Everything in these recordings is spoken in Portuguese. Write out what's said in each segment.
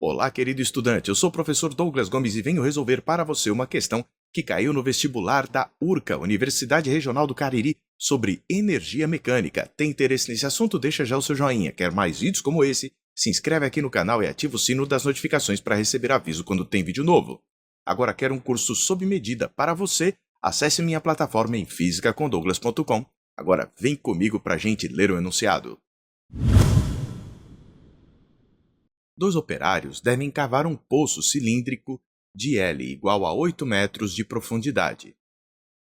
Olá, querido estudante. Eu sou o professor Douglas Gomes e venho resolver para você uma questão que caiu no vestibular da URCA, Universidade Regional do Cariri, sobre energia mecânica. Tem interesse nesse assunto? Deixa já o seu joinha. Quer mais vídeos como esse? Se inscreve aqui no canal e ativa o sino das notificações para receber aviso quando tem vídeo novo. Agora quer um curso sob medida para você? Acesse minha plataforma em fisicacondouglas.com. Agora vem comigo para a gente ler o enunciado. Dois operários devem cavar um poço cilíndrico de L igual a 8 metros de profundidade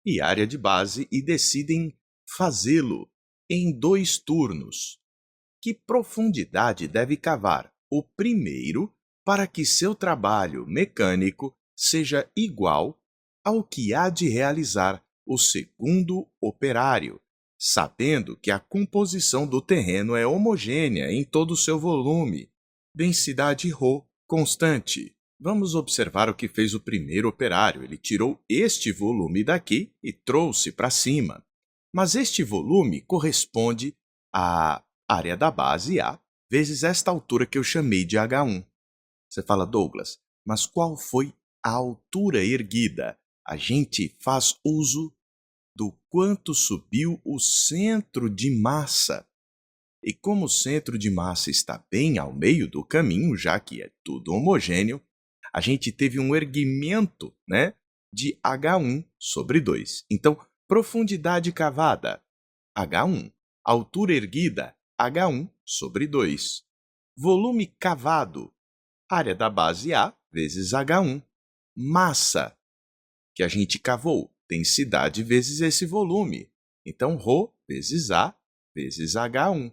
e área de base e decidem fazê-lo em 2 turnos. Que profundidade deve cavar o primeiro para que seu trabalho mecânico seja igual ao que há de realizar o segundo operário, sabendo que a composição do terreno é homogênea em todo o seu volume, densidade ρ constante. Vamos observar o que fez o primeiro operário. Ele tirou este volume daqui e trouxe para cima. Mas este volume corresponde à área da base A vezes esta altura que eu chamei de H1. Você fala, Douglas, mas qual foi a altura erguida? A gente faz uso do quanto subiu o centro de massa. E como o centro de massa está bem ao meio do caminho, já que é tudo homogêneo, a gente teve um erguimento, de H1 sobre 2. Então, profundidade cavada, H1. Altura erguida, H1 sobre 2. Volume cavado, área da base A vezes H1. Massa, que a gente cavou, densidade vezes esse volume. Então, ρ vezes A vezes H1.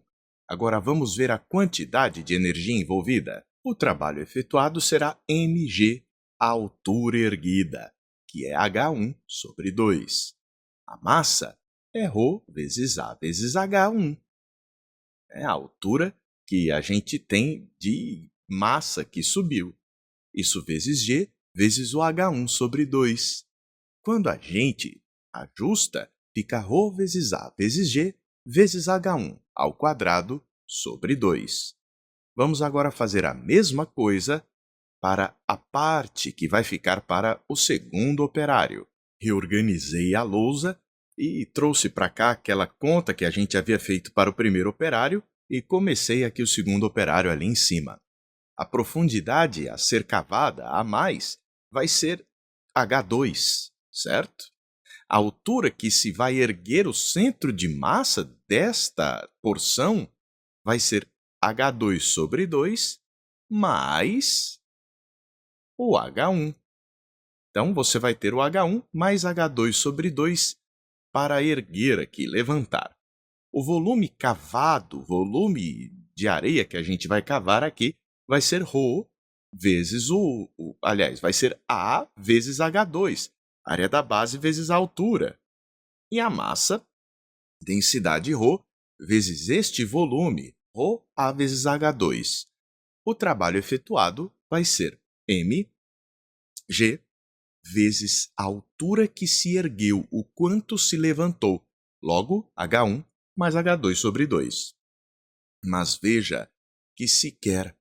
Agora vamos ver a quantidade de energia envolvida. O trabalho efetuado será mg, a altura erguida, que é H1 sobre 2. A massa é ρ vezes A vezes H1. É a altura que a gente tem de massa que subiu. Isso vezes g vezes o H1 sobre 2. Quando a gente ajusta, fica ρ vezes A vezes g vezes H1 ao quadrado sobre 2. Vamos agora fazer a mesma coisa para a parte que vai ficar para o segundo operário. Reorganizei a lousa e trouxe para cá aquela conta que a gente havia feito para o primeiro operário e comecei aqui o segundo operário ali em cima. A profundidade a ser cavada a mais vai ser H2, certo? A altura que se vai erguer o centro de massa desta porção vai ser H2 sobre 2 mais o H1. Então, você vai ter o H1 mais H2 sobre 2 para erguer aqui, levantar. O volume cavado, volume de areia que a gente vai cavar aqui, vai ser ρ vezes vai ser A vezes H2, área da base vezes a altura. E a massa, densidade ρ, vezes este volume, ρA vezes H2. O trabalho efetuado vai ser mg vezes a altura que se ergueu, o quanto se levantou, logo H1 mais H2 sobre 2. Mas veja que se quer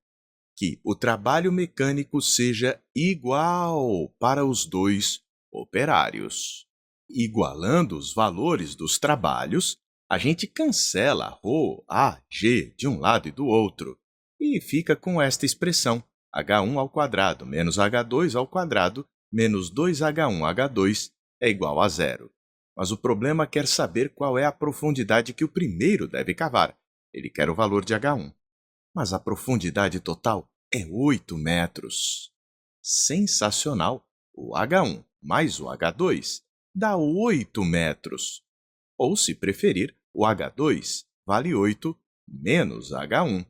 que o trabalho mecânico seja igual para os dois operários. Igualando os valores dos trabalhos, a gente cancela ρ, A, G de um lado e do outro e fica com esta expressão, H1 ao quadrado menos H2 ao quadrado menos 2H1H2 é igual a zero. Mas o problema quer saber qual é a profundidade que o primeiro deve cavar. Ele quer o valor de H1. Mas a profundidade total é 8 metros. Sensacional! O H1 mais o H2 dá 8 metros. Ou, se preferir, o H2 vale 8 menos H1.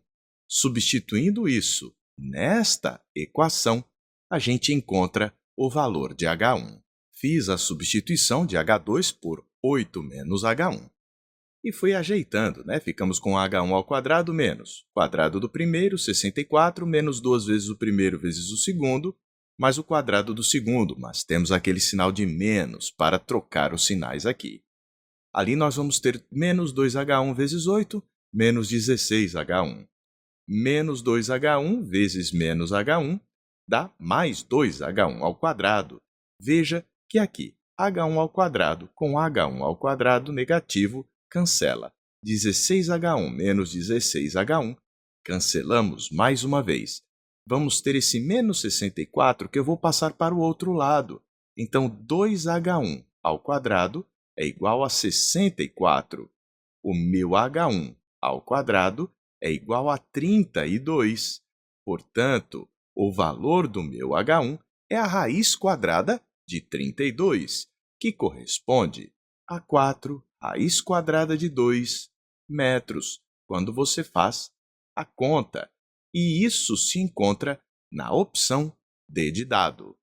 Substituindo isso nesta equação, a gente encontra o valor de H1. Fiz a substituição de H2 por 8 menos H1. E fui ajeitando, Ficamos com H1 ao quadrado menos quadrado do primeiro, 64, menos 2 vezes o primeiro vezes o segundo, mais o quadrado do segundo, mas temos aquele sinal de menos para trocar os sinais aqui. Ali nós vamos ter menos 2H1 vezes 8, menos 16H1. Menos 2H1 vezes menos H1 dá mais 2H1 ao quadrado. Veja que aqui H1 ao quadrado com H1 ao quadrado negativo cancela. 16H1 menos 16H1, cancelamos mais uma vez. Vamos ter esse menos 64 que eu vou passar para o outro lado. Então, 2H1 ao quadrado é igual a 64. O meu H1 ao quadrado é igual a 32. Portanto, o valor do meu H1 é a raiz quadrada de 32, que corresponde a 4 raiz quadrada de 2 metros, quando você faz a conta. E isso se encontra na opção D de dado.